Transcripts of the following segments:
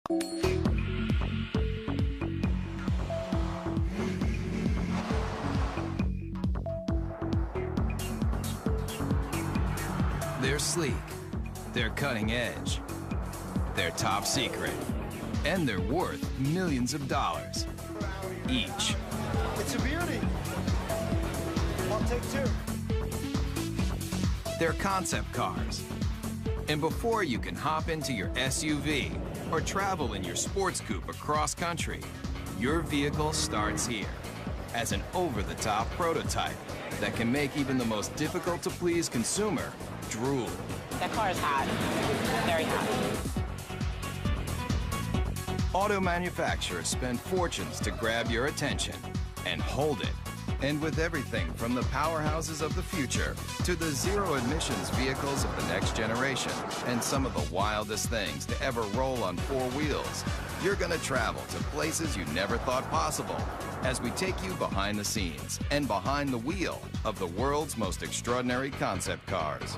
They're sleek, they're cutting edge, they're top secret, and they're worth millions of dollars each. It's a beauty. I'll take two. They're concept cars. And before you can hop into your SUV or travel in your sports coupe across country, your vehicle starts here as an over-the-top prototype that can make even the most difficult-to-please consumer drool. That car is hot, very hot. Auto manufacturers spend fortunes to grab your attention and hold it. And with everything from the powerhouses of the future to the zero-emissions vehicles of the next generation and some of the wildest things to ever roll on four wheels, you're gonna travel to places you never thought possible as we take you behind the scenes and behind the wheel of the world's most extraordinary concept cars.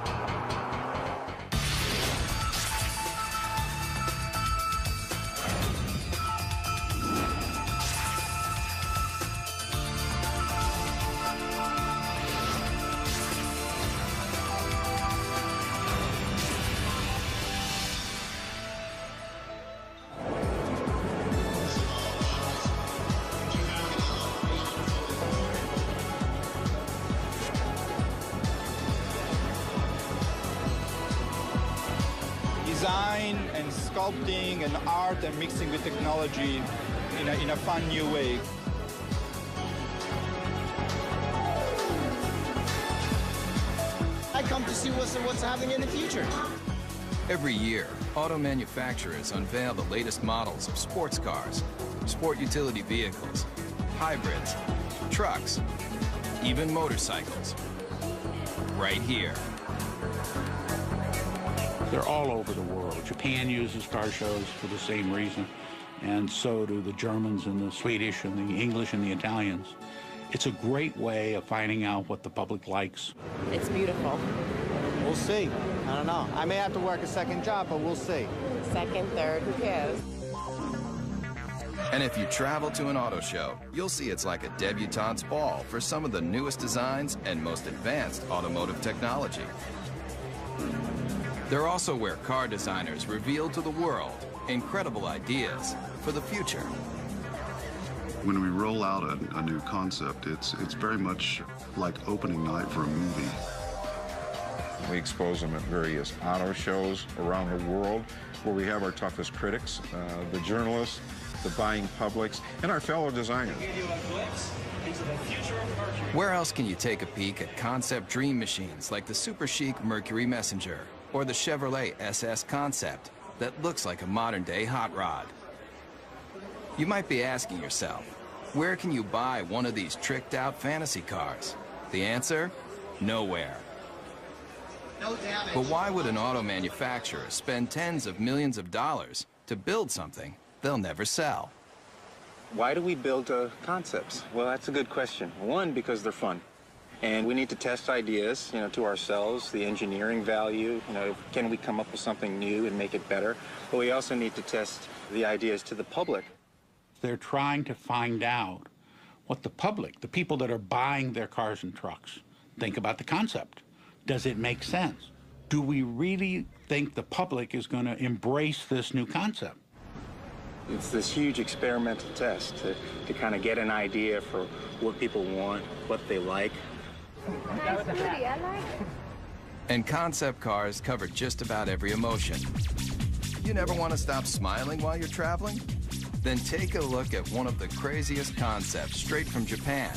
Design and sculpting and art and mixing with technology in a fun new way. I come to see what's happening in the future. Every year, auto manufacturers unveil the latest models of sports cars, sport utility vehicles, hybrids, trucks, even motorcycles. Right here. They're all over the world. Japan uses car shows for the same reason, and so do the Germans and the Swedish and the English and the Italians. It's a great way of finding out what the public likes. It's beautiful. We'll see. I don't know. I may have to work a second job, but we'll see. Second, third, who cares? And if you travel to an auto show, you'll see it's like a debutante's ball for some of the newest designs and most advanced automotive technology. They're also where car designers reveal to the world incredible ideas for the future. When we roll out a new concept, it's very much like opening night for a movie. We expose them at various auto shows around the world where we have our toughest critics, the journalists, the buying publics, and our fellow designers. Where else can you take a peek at concept dream machines like the super chic Mercury Messenger or the Chevrolet SS Concept that looks like a modern-day hot rod? You might be asking yourself, where can you buy one of these tricked-out fantasy cars? The answer? Nowhere. But why would an auto manufacturer spend tens of millions of dollars to build something they'll never sell? Why do we build concepts? Well, that's a good question. One, because they're fun. And we need to test ideas, to ourselves, the engineering value, can we come up with something new and make it better? But we also need to test the ideas to the public. They're trying to find out what the public, the people that are buying their cars and trucks, think about the concept. Does it make sense? Do we really think the public is going to embrace this new concept? It's this huge experimental test to kind of get an idea for what people want, what they like. Nice booty, I like it. And concept cars cover just about every emotion. You never want to stop smiling while you're traveling? Then take a look at one of the craziest concepts straight from Japan.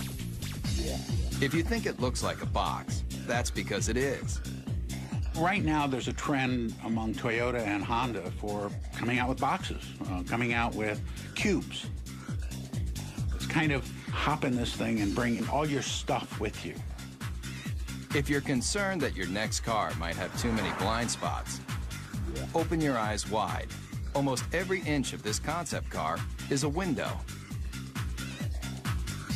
If you think it looks like a box, that's because it is. Right now, there's a trend among Toyota and Honda for coming out with boxes, coming out with cubes. It's kind of hop in this thing and bring all your stuff with you. If you're concerned that your next car might have too many blind spots, open your eyes wide. Almost every inch of this concept car is a window.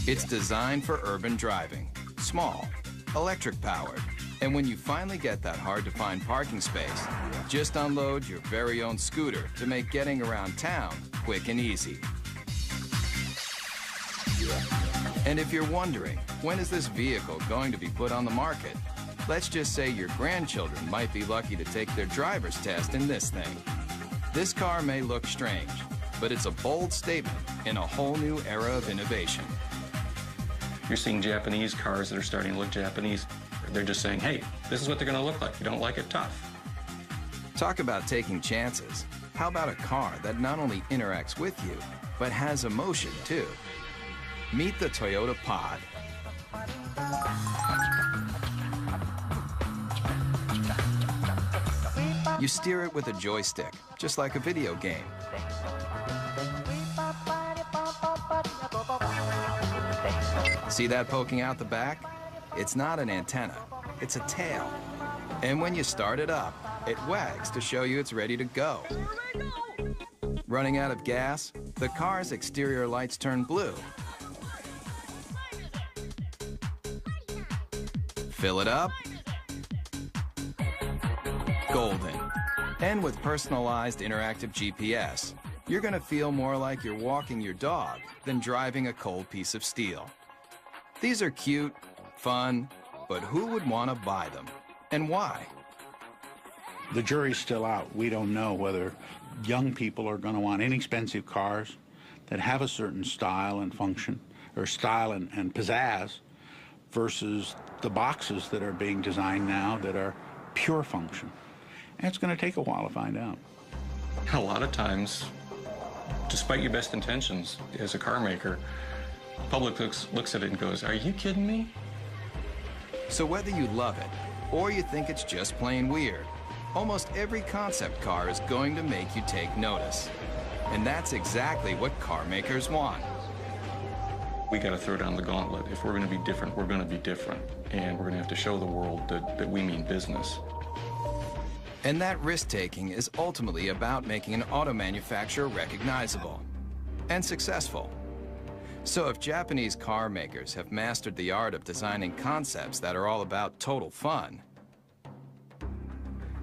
It's designed for urban driving, small, electric-powered, And when you finally get that hard-to-find parking space, just unload your very own scooter to make getting around town quick and easy. And if you're wondering, when is this vehicle going to be put on the market? Let's just say your grandchildren might be lucky to take their driver's test in this thing. This car may look strange, but it's a bold statement in a whole new era of innovation. You're seeing Japanese cars that are starting to look Japanese. They're just saying, hey, this is what they're going to look like. You don't like it, tough. Talk about taking chances. How about a car that not only interacts with you, but has emotion too? Meet the Toyota Pod. You steer it with a joystick, just like a video game. See that poking out the back? It's not an antenna, it's a tail. And when you start it up, it wags to show you it's ready to go. Running out of gas, the car's exterior lights turn blue. Fill it up. Golden. And with personalized interactive GPS, you're gonna feel more like you're walking your dog than driving a cold piece of steel. These are cute, fun, but who would want to buy them? And why? The jury's still out. We don't know whether young people are going to want inexpensive cars that have a certain style and function, or style and pizzazz, versus the boxes that are being designed now that are pure function. And it's going to take a while to find out. A lot of times, despite your best intentions as a car maker, the public looks at it and goes, are you kidding me? So whether you love it or you think it's just plain weird, almost every concept car is going to make you take notice. And that's exactly what car makers want. We got to throw down the gauntlet. If we're going to be different, we're going to be different. And we're going to have to show the world that we mean business. And that risk-taking is ultimately about making an auto manufacturer recognizable and successful. So if Japanese car makers have mastered the art of designing concepts that are all about total fun,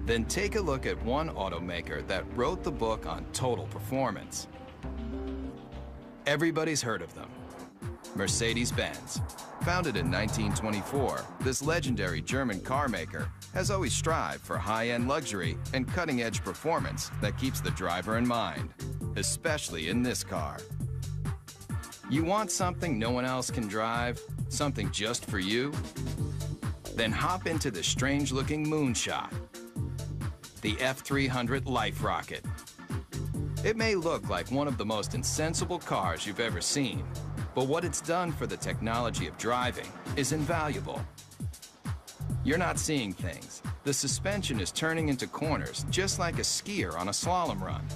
then take a look at one automaker that wrote the book on total performance. Everybody's heard of them. Mercedes-Benz. Founded in 1924, this legendary German car maker has always strived for high-end luxury and cutting-edge performance that keeps the driver in mind, especially in this car. You want something no one else can drive? Something just for you? Then hop into the strange-looking moonshot, the F300 Life Rocket. It may look like one of the most insensible cars you've ever seen, but what it's done for the technology of driving is invaluable. You're not seeing things. The suspension is turning into corners just like a skier on a slalom run.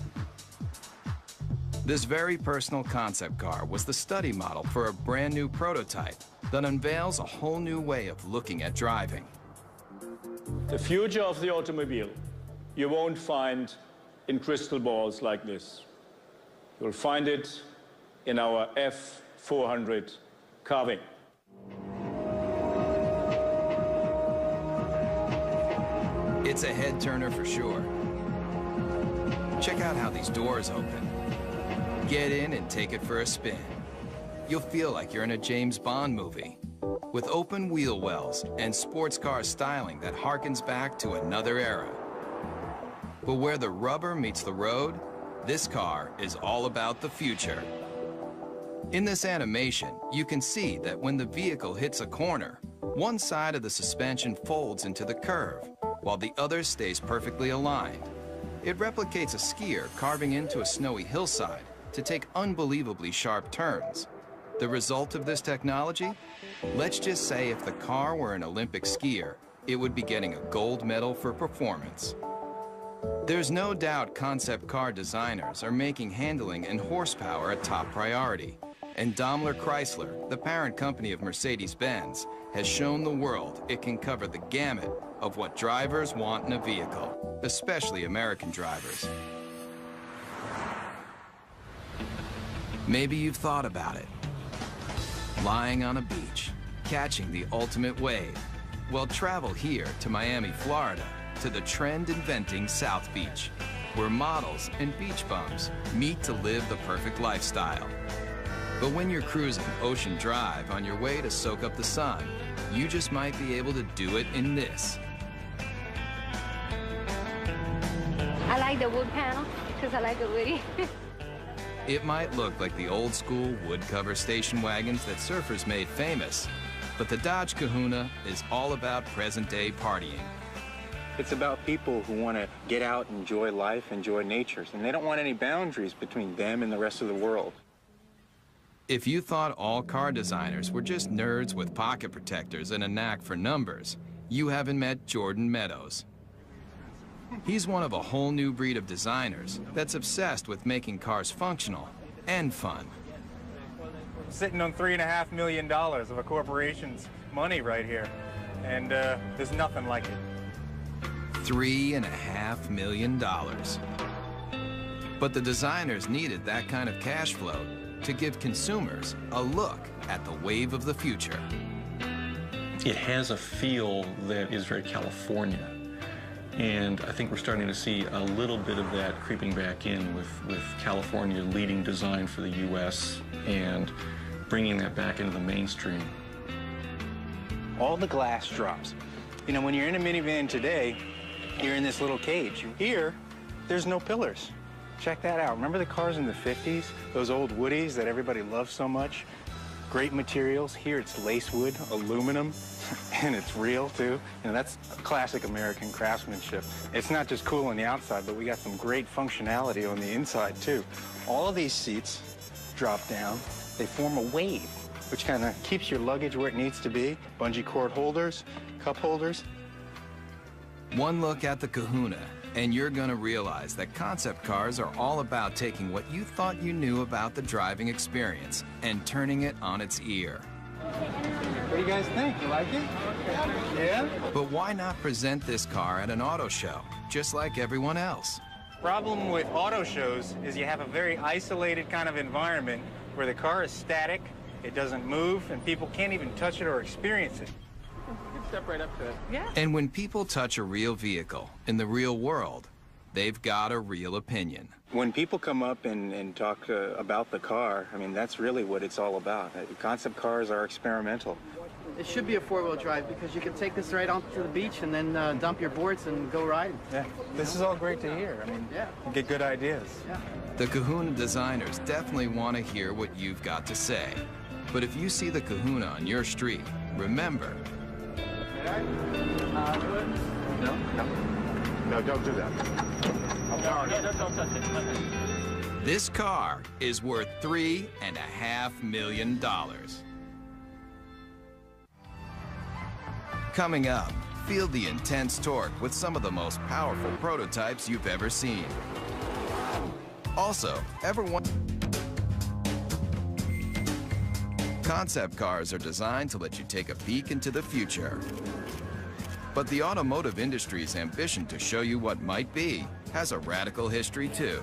This very personal concept car was the study model for a brand new prototype that unveils a whole new way of looking at driving. The future of the automobile, you won't find in crystal balls like this. You'll find it in our F400 carving. It's a head turner for sure. Check out how these doors open. Get in and take it for a spin. You'll feel like you're in a James Bond movie, with open wheel wells and sports car styling that harkens back to another era. But where the rubber meets the road, this car is all about the future. In this animation, you can see that when the vehicle hits a corner, one side of the suspension folds into the curve, while the other stays perfectly aligned. It replicates a skier carving into a snowy hillside to take unbelievably sharp turns. The result of this technology? Let's just say if the car were an Olympic skier, it would be getting a gold medal for performance. There's no doubt concept car designers are making handling and horsepower a top priority. And Daimler Chrysler, the parent company of Mercedes-Benz, has shown the world it can cover the gamut of what drivers want in a vehicle, especially American drivers. Maybe you've thought about it. Lying on a beach, catching the ultimate wave, Well, travel here to Miami, Florida, to the trend-inventing South Beach, where models and beach bums meet to live the perfect lifestyle. But when you're cruising Ocean Drive on your way to soak up the sun, you just might be able to do it in this. I like the wood panel because I like the woody. It might look like the old-school wood cover station wagons that surfers made famous, but the Dodge Kahuna is all about present-day partying. It's about people who want to get out, enjoy life, enjoy nature, and they don't want any boundaries between them and the rest of the world. If you thought all car designers were just nerds with pocket protectors and a knack for numbers, you haven't met Jordan Meadows. He's one of a whole new breed of designers that's obsessed with making cars functional and fun. Sitting on $3.5 million of a corporation's money right here, and there's nothing like it. $3.5 million. But the designers needed that kind of cash flow to give consumers a look at the wave of the future. It has a feel that is very California. And I think we're starting to see a little bit of that creeping back in with California leading design for the U.S. and bringing that back into the mainstream. All the glass drops. You know, when you're in a minivan today, you're in this little cage. Here, there's no pillars. Check that out. Remember the cars in the 50s? Those old Woodies that everybody loved so much? Great materials. Here it's lace wood, aluminum, and it's real too. And that's classic American craftsmanship. It's not just cool on the outside, but we got some great functionality on the inside too. All of these seats drop down. They form a wave, which kind of keeps your luggage where it needs to be. Bungee cord holders, cup holders. One look at the Kahuna, and you're gonna realize that concept cars are all about taking what you thought you knew about the driving experience and turning it on its ear. What do you guys think? You like it? Yeah? But why not present this car at an auto show, just like everyone else? Problem with auto shows is you have a very isolated kind of environment where the car is static, it doesn't move, and people can't even touch it or experience it. You can step right up to it. Yeah. And when people touch a real vehicle in the real world, they've got a real opinion. When people come up and talk about the car, I mean, that's really what it's all about. Concept cars are experimental. It should be a four-wheel drive because you can take this right onto the beach and then dump your boards and go riding. Yeah, this is all great to hear. I mean, yeah, you get good ideas. Yeah. The Kahuna designers definitely want to hear what you've got to say. But if you see the Kahuna on your street, remember. No, don't do that. Don't touch it. This car is worth $3.5 million. Coming up, feel the intense torque with some of the most powerful prototypes you've ever seen. Also, concept cars are designed to let you take a peek into the future. But the automotive industry's ambition to show you what might be has a radical history too.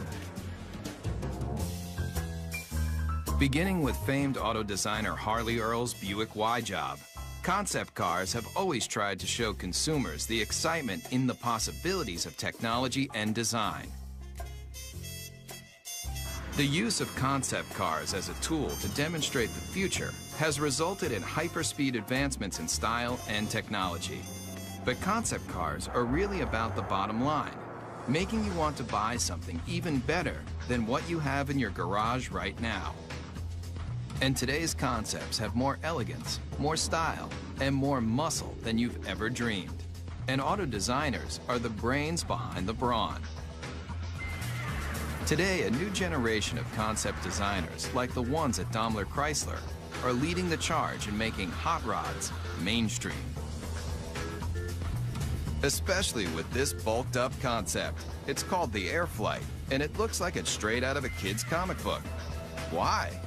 Beginning with famed auto designer Harley Earl's Buick Y-Job, concept cars have always tried to show consumers the excitement in the possibilities of technology and design. The use of concept cars as a tool to demonstrate the future has resulted in hyperspeed advancements in style and technology. But concept cars are really about the bottom line, making you want to buy something even better than what you have in your garage right now. And today's concepts have more elegance, more style, and more muscle than you've ever dreamed. And auto designers are the brains behind the brawn. Today, a new generation of concept designers, like the ones at Daimler Chrysler, are leading the charge in making hot rods mainstream. Especially with this bulked up concept. It's called the Airflight, and it looks like it's straight out of a kid's comic book. Why?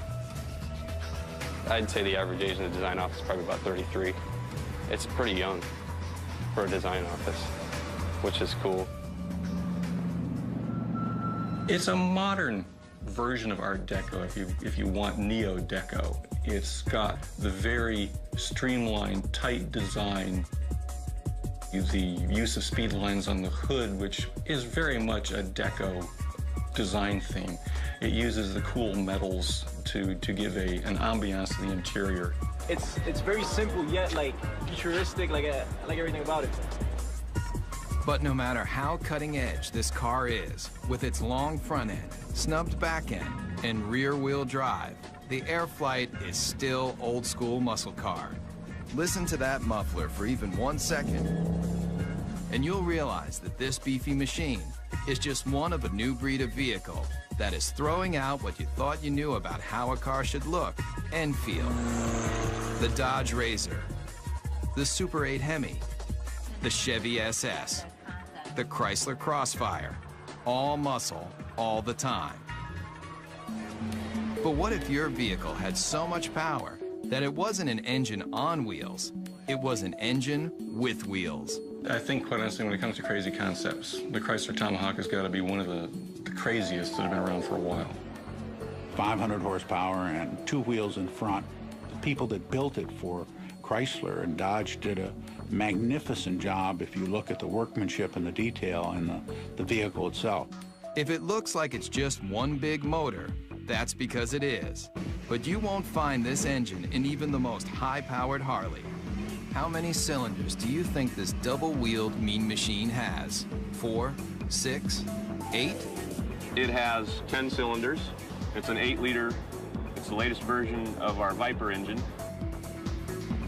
I'd say the average age in the design office is probably about 33. It's pretty young for a design office, which is cool. It's a modern version of Art Deco, if you want Neo-Deco. It's got the very streamlined, tight design The use of speed lines on the hood, which is very much a deco design theme. It uses the cool metals to give an ambiance to the interior. It's very simple yet like futuristic. I like everything about it. But no matter how cutting edge this car is, with its long front end, snubbed back end, and rear wheel drive, the Air Flight is still old school muscle car. Listen to that muffler for even 1 second, and you'll realize that this beefy machine is just one of a new breed of vehicle that is throwing out what you thought you knew about how a car should look and feel. The Dodge Razor, the Super 8 Hemi, the Chevy SS, the Chrysler Crossfire, all muscle, all the time. But what if your vehicle had so much power that it wasn't an engine on wheels, it was an engine with wheels? I think, quite honestly, when it comes to crazy concepts, the Chrysler Tomahawk has got to be one of the craziest that have been around for a while. 500 horsepower and 2 wheels in front. The people that built it for Chrysler and Dodge did a magnificent job if you look at the workmanship and the detail in the vehicle itself. If it looks like it's just one big motor, that's because it is. But you won't find this engine in even the most high-powered Harley. How many cylinders do you think this double-wheeled mean machine has? 4, 6, 8? It has 10 cylinders. It's an 8-liter. It's the latest version of our Viper engine.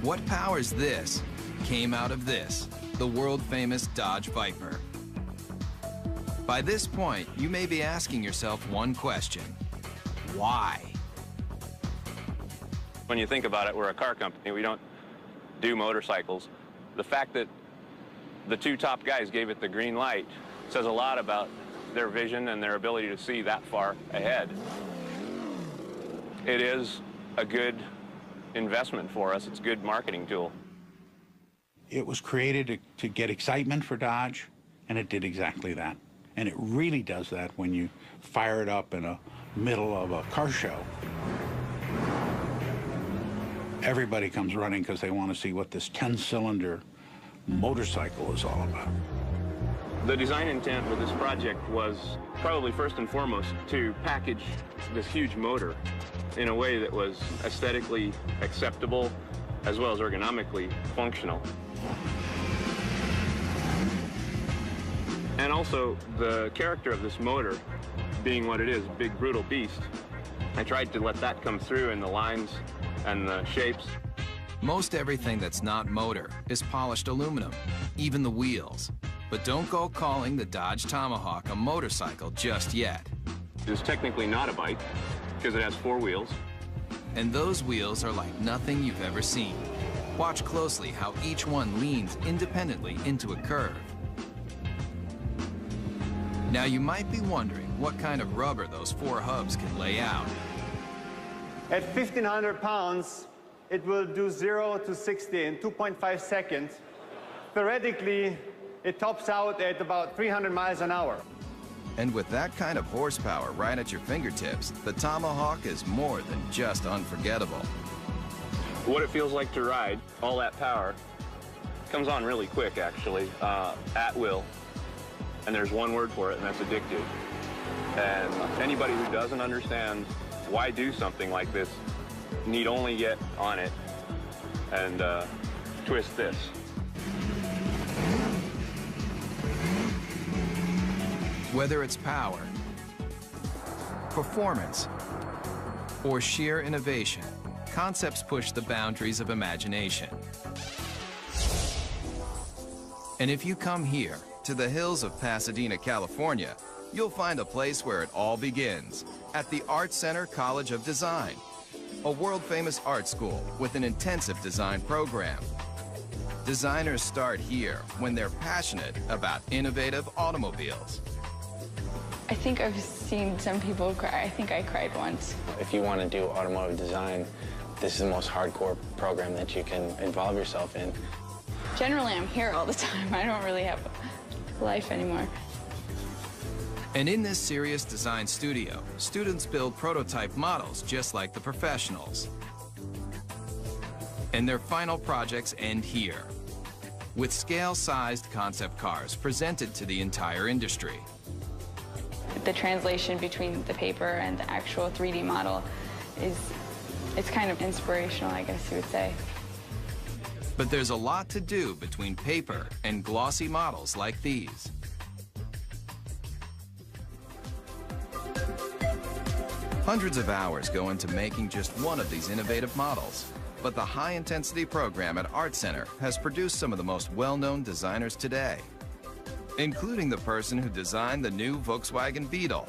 What powers this came out of this, the world-famous Dodge Viper. By this point, you may be asking yourself one question: why? When you think about it, we're a car company. We don't do motorcycles. The fact that the 2 top guys gave it the green light says a lot about their vision and their ability to see that far ahead. It is a good investment for us. It's a good marketing tool. It was created to get excitement for Dodge, and it did exactly that. And it really does that when you fire it up in the middle of a car show. Everybody comes running because they want to see what this 10-cylinder motorcycle is all about. The design intent with this project was probably first and foremost to package this huge motor in a way that was aesthetically acceptable as well as ergonomically functional. And also the character of this motor being what it is, a big brutal beast. I tried to let that come through in the lines and the shapes. Most everything that's not motor is polished aluminum, even the wheels. But don't go calling the Dodge Tomahawk a motorcycle just yet. It's technically not a bike because it has 4 wheels. And those wheels are like nothing you've ever seen. Watch closely how each one leans independently into a curve. Now you might be wondering what kind of rubber those 4 hubs can lay out. At 1,500 pounds, it will do 0 to 60 in 2.5 seconds. Theoretically, it tops out at about 300 miles an hour. And with that kind of horsepower right at your fingertips, the Tomahawk is more than just unforgettable. What it feels like to ride, all that power, comes on really quick actually, at will. And there's one word for it, and that's addictive. And anybody who doesn't understand why do something like this need only get on it and twist this. Whether it's power, performance, or sheer innovation, concepts push the boundaries of imagination. And if you come here, to the hills of Pasadena, California, you'll find a place where it all begins, at the Art Center College of Design, a world-famous art school with an intensive design program. Designers start here when they're passionate about innovative automobiles. I think I've seen some people cry. I think I cried once. If you want to do automotive design, this is the most hardcore program that you can involve yourself in. Generally, I'm here all the time. I don't really have a life anymore. And in this serious design studio, students build prototype models just like the professionals. And their final projects end here. with scale-sized concept cars presented to the entire industry. The translation between the paper and the actual 3D model it's kind of inspirational, I guess you would say. But there's a lot to do between paper and glossy models like these. Hundreds of hours go into making just one of these innovative models. But the high-intensity program at Art Center has produced some of the most well-known designers today, including the person who designed the new Volkswagen Beetle,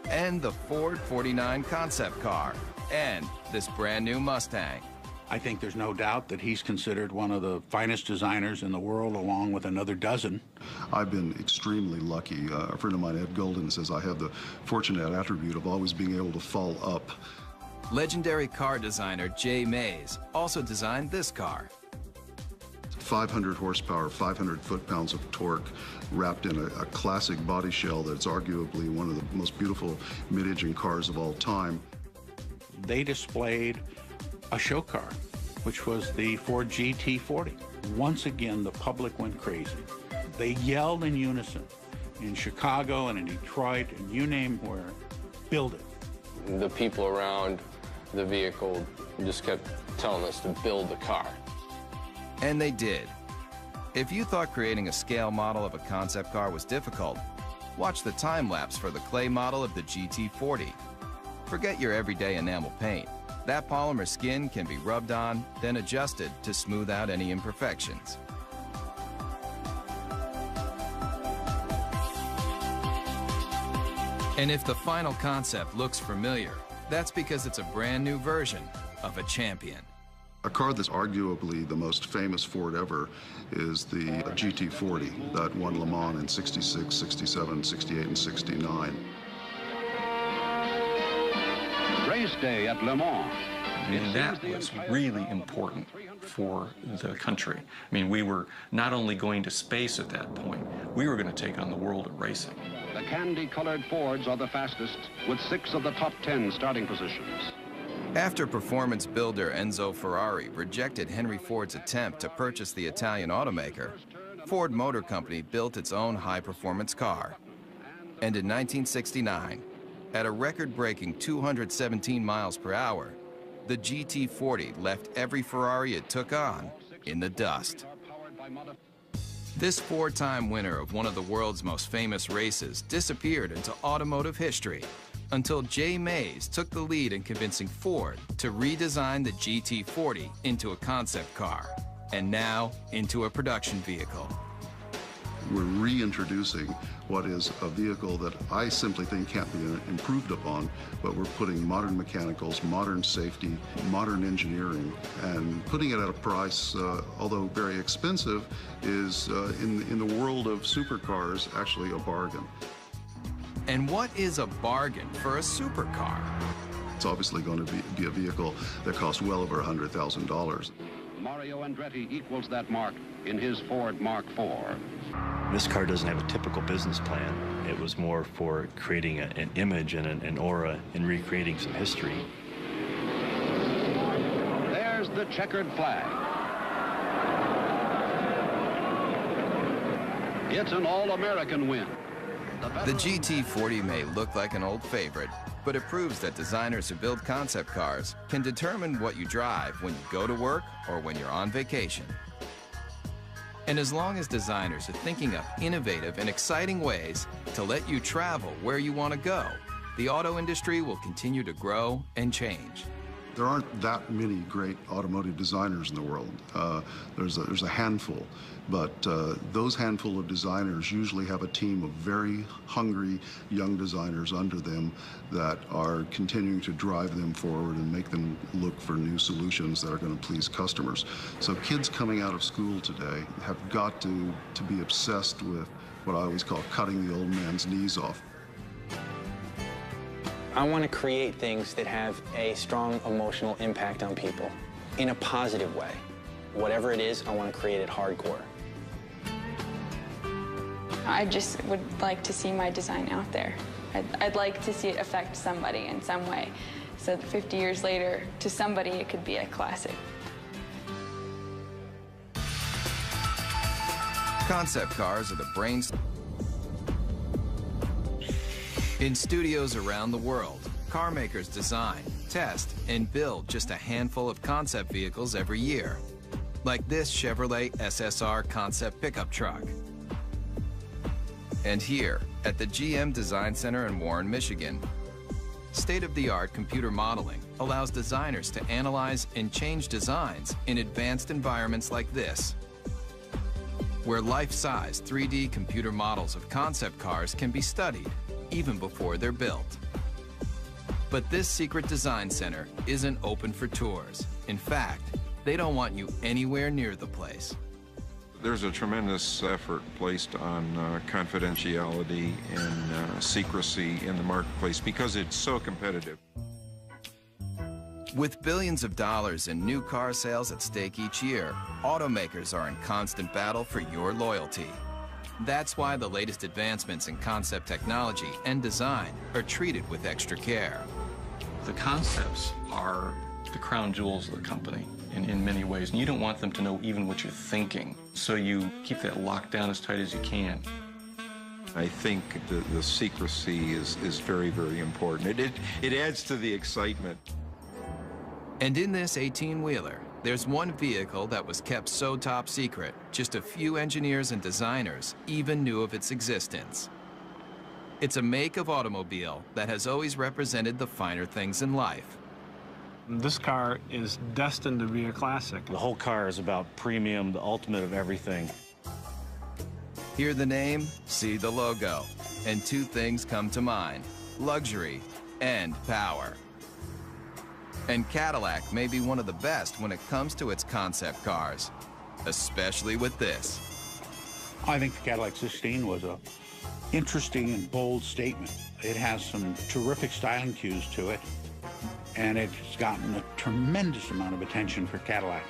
and the Ford 49 concept car, and this brand new Mustang. I think there's no doubt that he's considered one of the finest designers in the world, along with another dozen. I've been extremely lucky. A friend of mine, Ed Golden, says I have the fortunate attribute of always being able to fall up. Legendary car designer Jay Mays also designed this car. 500 horsepower, 500 foot-pounds of torque, wrapped in a classic body shell that's arguably one of the most beautiful mid-engine cars of all time. They displayed a show car, which was the Ford GT40. Once again, the public went crazy. They yelled in unison in Chicago and in Detroit and you name where, build it. The people around the vehicle just kept telling us to build the car. And they did. If you thought creating a scale model of a concept car was difficult, watch the time-lapse for the clay model of the GT40. Forget your everyday enamel paint. That polymer skin can be rubbed on, then adjusted to smooth out any imperfections. And if the final concept looks familiar, that's because it's a brand new version of a champion. A car that's arguably the most famous Ford ever is the GT40 that won Le Mans in 66, 67, 68, and 69. Race day at Le Mans. And that was really important for the country. I mean, we were not only going to space at that point, we were going to take on the world of racing. The candy-colored Fords are the fastest, with 6 of the top 10 starting positions. After performance builder Enzo Ferrari rejected Henry Ford's attempt to purchase the Italian automaker, Ford Motor Company built its own high-performance car. And in 1969, at a record-breaking 217 miles per hour, the GT40 left every Ferrari it took on in the dust. This 4-time winner of one of the world's most famous races disappeared into automotive history until Jay Mays took the lead in convincing Ford to redesign the GT40 into a concept car, and now into a production vehicle. We're reintroducing what is a vehicle that I simply think can't be improved upon, but we're putting modern mechanicals, modern safety, modern engineering, and putting it at a price, although very expensive, is in the world of supercars actually a bargain. And what is a bargain for a supercar? It's obviously going to be a vehicle that costs well over $100,000. Mario Andretti equals that mark in his Ford Mark IV. This car doesn't have a typical business plan. It was more for creating an image and an aura and recreating some history. There's the checkered flag. It's an all-American win. The GT40 may look like an old favorite, but it proves that designers who build concept cars can determine what you drive when you go to work or when you're on vacation. And as long as designers are thinking up innovative and exciting ways to let you travel where you want to go, the auto industry will continue to grow and change. There aren't that many great automotive designers in the world. There's a handful, but those handful of designers usually have a team of very hungry young designers under them that are continuing to drive them forward and make them look for new solutions that are going to please customers. So kids coming out of school today have got to be obsessed with what I always call cutting the old man's knees off. I want to create things that have a strong emotional impact on people in a positive way. Whatever it is, I want to create it hardcore. I just would like to see my design out there. I'd like to see it affect somebody in some way, so that 50 years later, to somebody, it could be a classic. Concept cars are the brains. In studios around the world, car makers design, test, and build just a handful of concept vehicles every year, like this Chevrolet SSR concept pickup truck. And here, at the GM Design Center in Warren, Michigan, state-of-the-art computer modeling allows designers to analyze and change designs in advanced environments like this, where life-size 3D computer models of concept cars can be studied even before they're built. But this secret design center isn't open for tours. In fact, they don't want you anywhere near the place. There's a tremendous effort placed on confidentiality and secrecy in the marketplace because it's so competitive. With billions of dollars in new car sales at stake each year, automakers are in constant battle for your loyalty. That's why the latest advancements in concept technology and design are treated with extra care. The concepts are the crown jewels of the company in many ways, and you don't want them to know even what you're thinking, so you keep that locked down as tight as you can. I think the secrecy is very, very important. It adds to the excitement. And in this 18-wheeler, there's one vehicle that was kept so top secret, just a few engineers and designers even knew of its existence. It's a make of automobile that has always represented the finer things in life. This car is destined to be a classic. The whole car is about premium, the ultimate of everything. Hear the name, see the logo, and two things come to mind: luxury and power. And Cadillac may be one of the best when it comes to its concept cars, especially with this. I think the Cadillac 16 was a interesting and bold statement. It has some terrific styling cues to it, and it's gotten a tremendous amount of attention for Cadillac,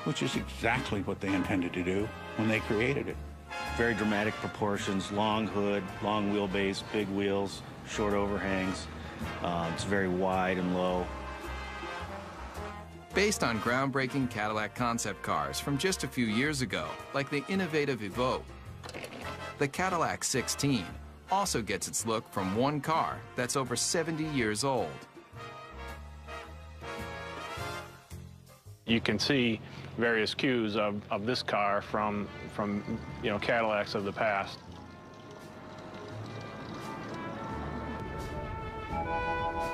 which is exactly what they intended to do when they created it. Very dramatic proportions, long hood, long wheelbase, big wheels, short overhangs. It's very wide and low. Based on groundbreaking Cadillac concept cars from just a few years ago, like the innovative Evoque, the Cadillac 16 also gets its look from one car that's over 70 years old. You can see various cues of this car from Cadillacs of the past.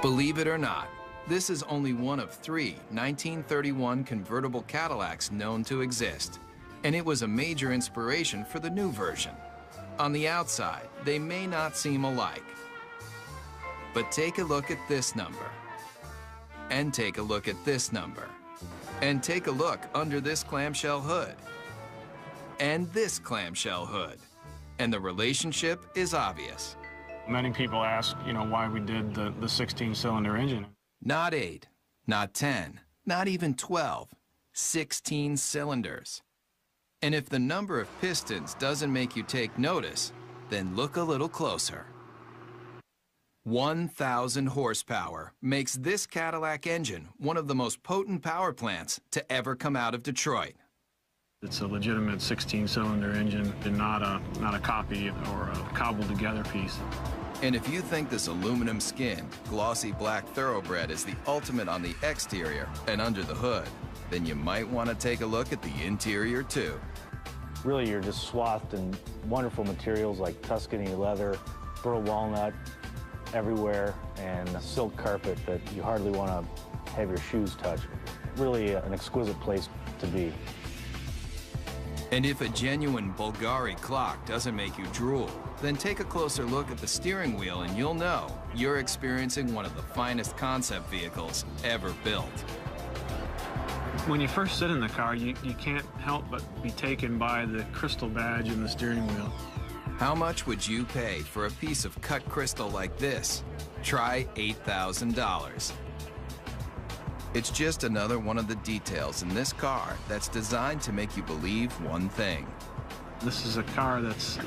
Believe it or not, this is only one of 3 1931 convertible Cadillacs known to exist, and it was a major inspiration for the new version. On the outside, they may not seem alike, but take a look at this number, and take a look at this number, and take a look under this clamshell hood, and this clamshell hood, and the relationship is obvious. Many people ask, why we did the 16-cylinder engine. Not 8, not 10, not even 12, 16 cylinders. And if the number of pistons doesn't make you take notice, then look a little closer. 1,000 horsepower makes this Cadillac engine one of the most potent power plants to ever come out of Detroit. It's a legitimate 16-cylinder engine and not a copy or a cobbled-together piece. And if you think this aluminum skin, glossy black thoroughbred is the ultimate on the exterior and under the hood, then you might want to take a look at the interior too. Really, you're just swathed in wonderful materials like Tuscany leather, burl walnut everywhere, and a silk carpet that you hardly want to have your shoes touch. Really an exquisite place to be. And if a genuine Bulgari clock doesn't make you drool, then take a closer look at the steering wheel and you'll know you're experiencing one of the finest concept vehicles ever built. When you first sit in the car, you can't help but be taken by the crystal badge in the steering wheel. How much would you pay for a piece of cut crystal like this? Try $8,000. It's just another one of the details in this car that's designed to make you believe one thing. This is a car that's,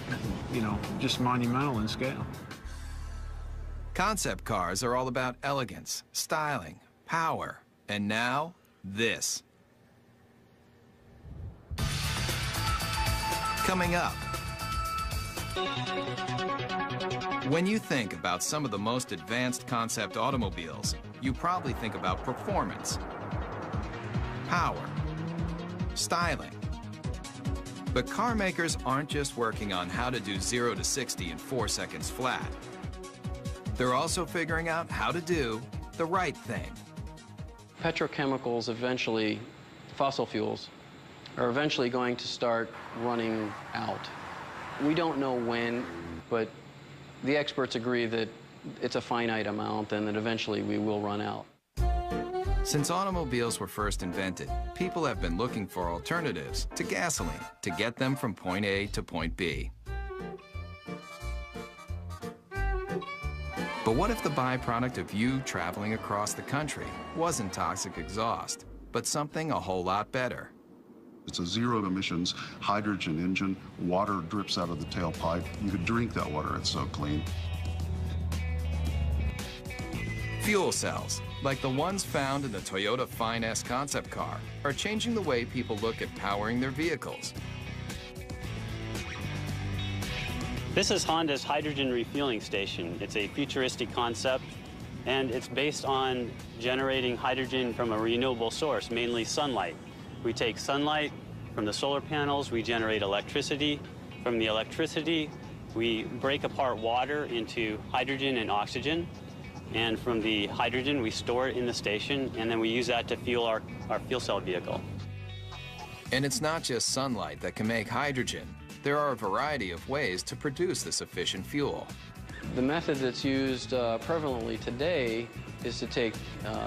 just monumental in scale. Concept cars are all about elegance, styling, power, and now, this. Coming up, When you think about some of the most advanced concept automobiles, you probably think about performance, power, styling. But car makers aren't just working on how to do 0 to 60 in 4 seconds flat. They're also figuring out how to do the right thing. Petrochemicals eventually, fossil fuels, are eventually going to start running out. We don't know when, but the experts agree that it's a finite amount and that eventually we will run out. Since automobiles were first invented, people have been looking for alternatives to gasoline to get them from point A to point B. But what if the byproduct of you traveling across the country wasn't toxic exhaust, but something a whole lot better? It's a zero emissions hydrogen engine. Water drips out of the tailpipe. You could drink that water, it's so clean. Fuel cells, like the ones found in the Toyota Fine-S concept car, are changing the way people look at powering their vehicles. This is Honda's hydrogen refueling station. It's a futuristic concept, and it's based on generating hydrogen from a renewable source, mainly sunlight. We take sunlight from the solar panels, we generate electricity. From the electricity, we break apart water into hydrogen and oxygen. And from the hydrogen, we store it in the station, and then we use that to fuel our fuel cell vehicle. And it's not just sunlight that can make hydrogen. There are a variety of ways to produce this efficient fuel. The method that's used prevalently today is to take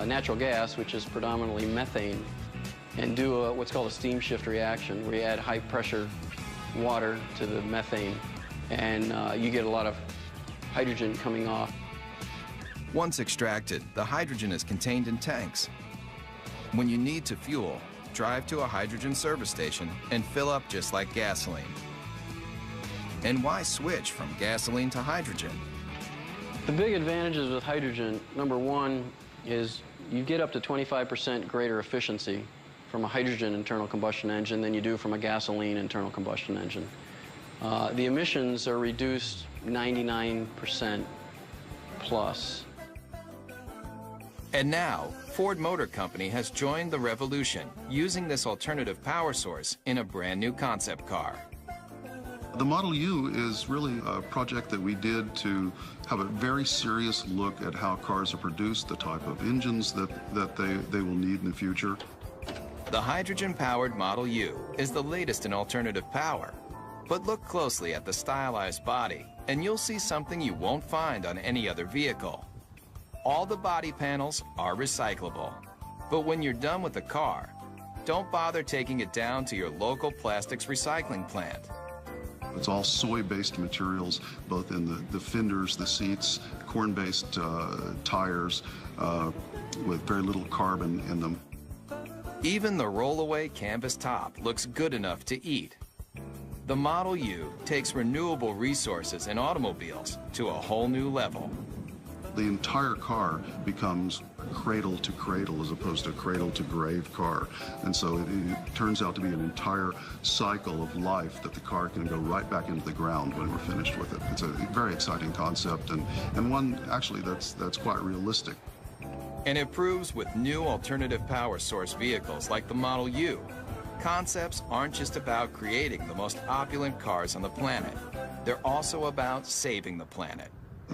natural gas, which is predominantly methane, and do what's called a steam shift reaction, where you add high-pressure water to the methane, and you get a lot of hydrogen coming off. Once extracted, the hydrogen is contained in tanks. When you need to fuel, drive to a hydrogen service station and fill up just like gasoline. And why switch from gasoline to hydrogen? The big advantages with hydrogen, number one, is you get up to 25% greater efficiency from a hydrogen internal combustion engine than you do from a gasoline internal combustion engine. The emissions are reduced 99% plus. And now, Ford Motor Company has joined the revolution, using this alternative power source in a brand new concept car. The Model U is really a project that we did to have a very serious look at how cars are produced, the type of engines that they will need in the future. The hydrogen-powered Model U is the latest in alternative power. But look closely at the stylized body, and you'll see something you won't find on any other vehicle. All the body panels are recyclable. But when you're done with the car, don't bother taking it down to your local plastics recycling plant. It's all soy-based materials, both in the fenders, the seats, corn-based tires with very little carbon in them. Even the rollaway canvas top looks good enough to eat. The Model U takes renewable resources in automobiles to a whole new level. The entire car becomes cradle to cradle as opposed to cradle to grave car. And so it turns out to be an entire cycle of life that the car can go right back into the ground when we're finished with it. It's a very exciting concept and one actually that's quite realistic. And it proves with new alternative power source vehicles like the Model U, concepts aren't just about creating the most opulent cars on the planet. They're also about saving the planet.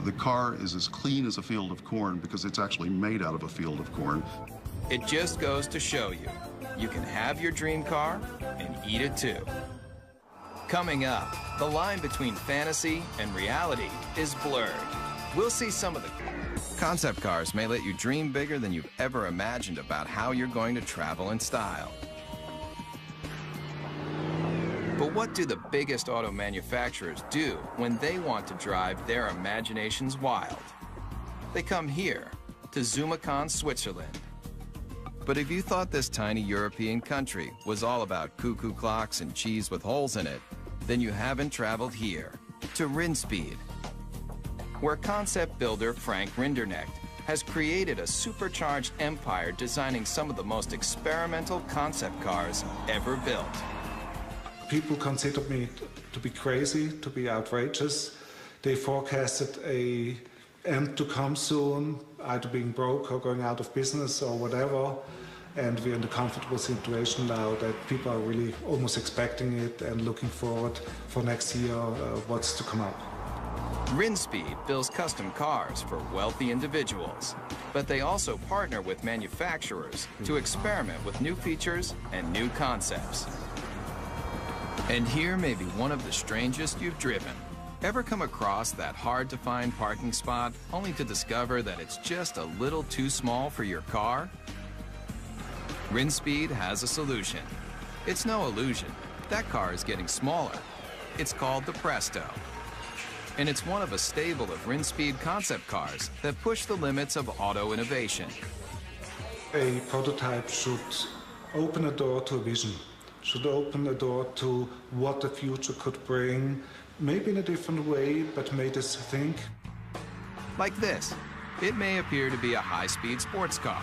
The car is as clean as a field of corn because it's actually made out of a field of corn. It just goes to show you, you can have your dream car and eat it too. Coming up, the line between fantasy and reality is blurred. We'll see some of the concept cars may let you dream bigger than you've ever imagined about how you're going to travel in style. But what do the biggest auto manufacturers do when they want to drive their imaginations wild? They come here, to Jumeirah, Switzerland. But if you thought this tiny European country was all about cuckoo clocks and cheese with holes in it, then you haven't traveled here, to Rinspeed, where concept builder Frank Rinderknecht has created a supercharged empire designing some of the most experimental concept cars ever built. People considered me to be crazy, to be outrageous. They forecasted a end to come soon, either being broke or going out of business or whatever. And we're in the comfortable situation now that people are really almost expecting it and looking forward for next year what's to come up. Rinspeed builds custom cars for wealthy individuals, but they also partner with manufacturers to experiment with new features and new concepts. And here may be one of the strangest you've driven. Ever come across that hard-to-find parking spot only to discover that it's just a little too small for your car? Rinspeed has a solution. It's no illusion. That car is getting smaller. It's called the Presto. And it's one of a stable of Rinspeed concept cars that push the limits of auto innovation. A prototype should open a door to a vision, should open a door to what the future could bring, maybe in a different way, but made us think. Like this. It may appear to be a high-speed sports car,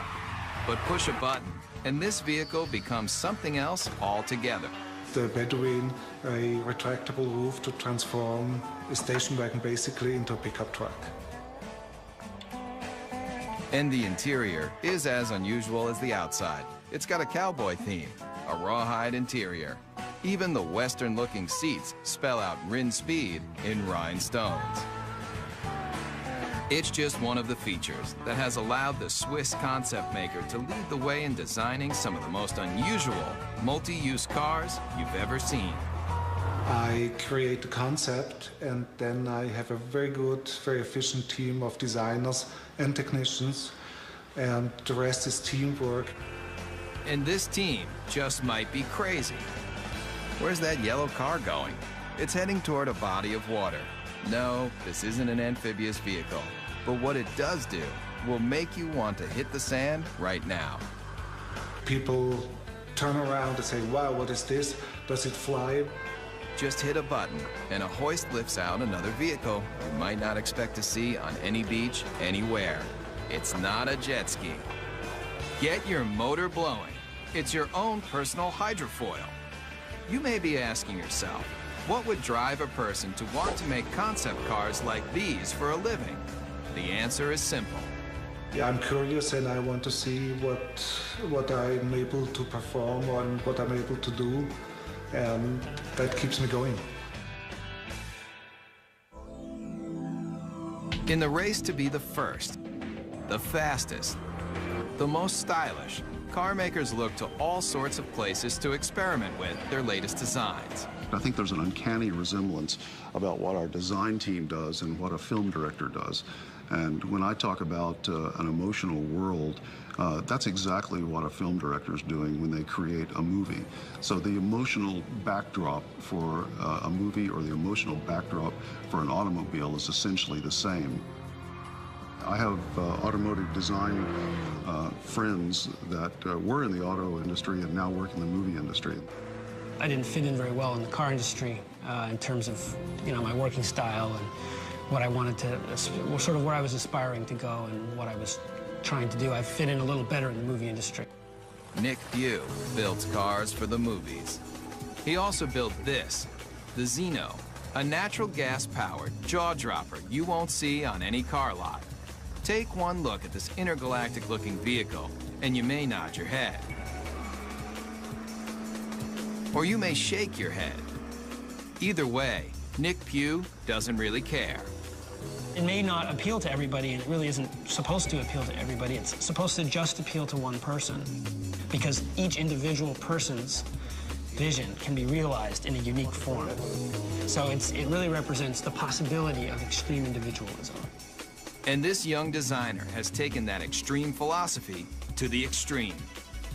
but push a button, and this vehicle becomes something else altogether. The Bedouin, a retractable roof to transform a station wagon basically into a pickup truck. And the interior is as unusual as the outside. It's got a cowboy theme, a rawhide interior. Even the Western-looking seats spell out Rinspeed in rhinestones. It's just one of the features that has allowed the Swiss concept maker to lead the way in designing some of the most unusual multi-use cars you've ever seen. I create the concept, and then I have a very good, very efficient team of designers and technicians, and the rest is teamwork. And this team just might be crazy. Where's that yellow car going? It's heading toward a body of water. No, this isn't an amphibious vehicle, but what it does do will make you want to hit the sand right now. People turn around and say, wow, what is this? Does it fly? Just hit a button, and a hoist lifts out another vehicle you might not expect to see on any beach, anywhere. It's not a jet ski. Get your motor blowing. It's your own personal hydrofoil. You may be asking yourself, what would drive a person to want to make concept cars like these for a living? The answer is simple. Yeah, I'm curious and I want to see what I'm able to perform and what I'm able to do, and that keeps me going. In the race to be the first, the fastest, the most stylish, car makers look to all sorts of places to experiment with their latest designs. I think there's an uncanny resemblance about what our design team does and what a film director does. And when I talk about an emotional world, that's exactly what a film director is doing when they create a movie. So the emotional backdrop for a movie or the emotional backdrop for an automobile is essentially the same. I have automotive design friends that were in the auto industry and now work in the movie industry. I didn't fit in very well in the car industry in terms of, my working style and what I wanted to, sort of where I was aspiring to go and what I was trying to do. I fit in a little better in the movie industry. Nick Pugh builds cars for the movies. He also built this, the Zeno, a natural gas-powered jaw-dropper you won't see on any car lot. Take one look at this intergalactic-looking vehicle, and you may nod your head. Or you may shake your head. Either way, Nick Pugh doesn't really care. It may not appeal to everybody, and it really isn't supposed to appeal to everybody. It's supposed to just appeal to one person, because each individual person's vision can be realized in a unique form. So it really represents the possibility of extreme individualism. And this young designer has taken that extreme philosophy to the extreme.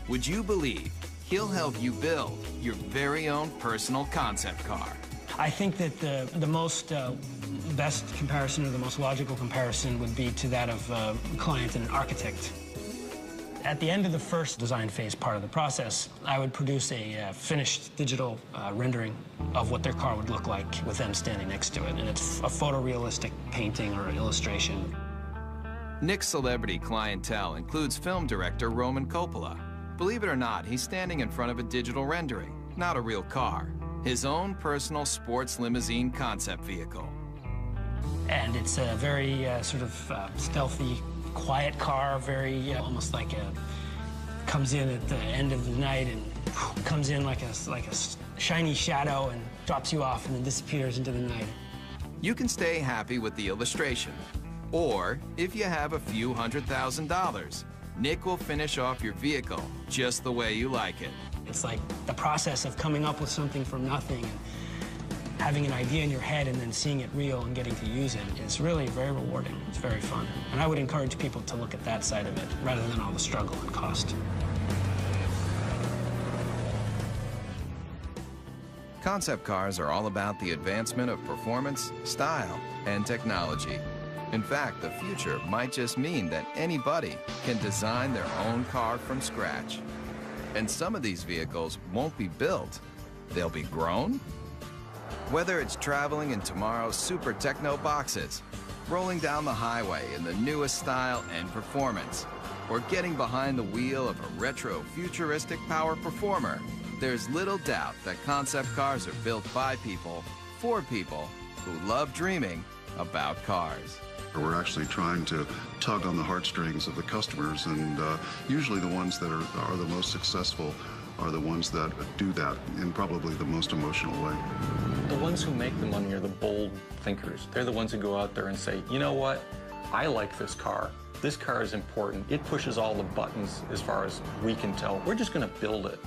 Would you believe he'll help you build your very own personal concept car? I think that the most best comparison, or the most logical comparison, would be to that of a client and an architect. At the end of the first design phase part of the process, I would produce a finished digital rendering of what their car would look like with them standing next to it. And it's a photorealistic painting or illustration. Nick's celebrity clientele includes film director Roman Coppola. Believe it or not, he's standing in front of a digital rendering, not a real car. his own personal sports limousine concept vehicle. And it's a very sort of stealthy, quiet car, very almost like comes in at the end of the night and comes in like a shiny shadow and drops you off and then disappears into the night. You can stay happy with the illustration, or if you have a few $100,000, Nick will finish off your vehicle just the way you like it. It's like the process of coming up with something from nothing and having an idea in your head and then seeing it real and getting to use it is really very rewarding. It's very fun. And I would encourage people to look at that side of it rather than all the struggle and cost. Concept cars are all about the advancement of performance, style, and technology. In fact, the future might just mean that anybody can design their own car from scratch. And some of these vehicles won't be built, they'll be grown. Whether it's traveling in tomorrow's super techno boxes, rolling down the highway in the newest style and performance, or getting behind the wheel of a retro futuristic power performer, there's little doubt that concept cars are built by people, for people who love dreaming about cars. We're actually trying to tug on the heartstrings of the customers, and usually the ones that are the most successful are the ones that do that in probably the most emotional way. The ones who make the money are the bold thinkers. They're the ones who go out there and say, you know what, I like this car. This car is important. It pushes all the buttons as far as we can tell. We're just going to build it.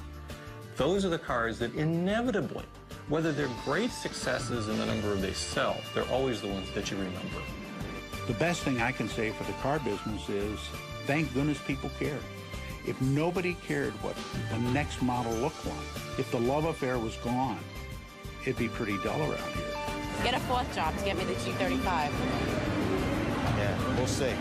Those are the cars that inevitably, whether they're great successes in the number they sell, they're always the ones that you remember. The best thing I can say for the car business is, thank goodness people care. If nobody cared what the next model looked like, if the love affair was gone, it'd be pretty dull around here. Get a fourth job to get me the 235. Yeah, we'll see.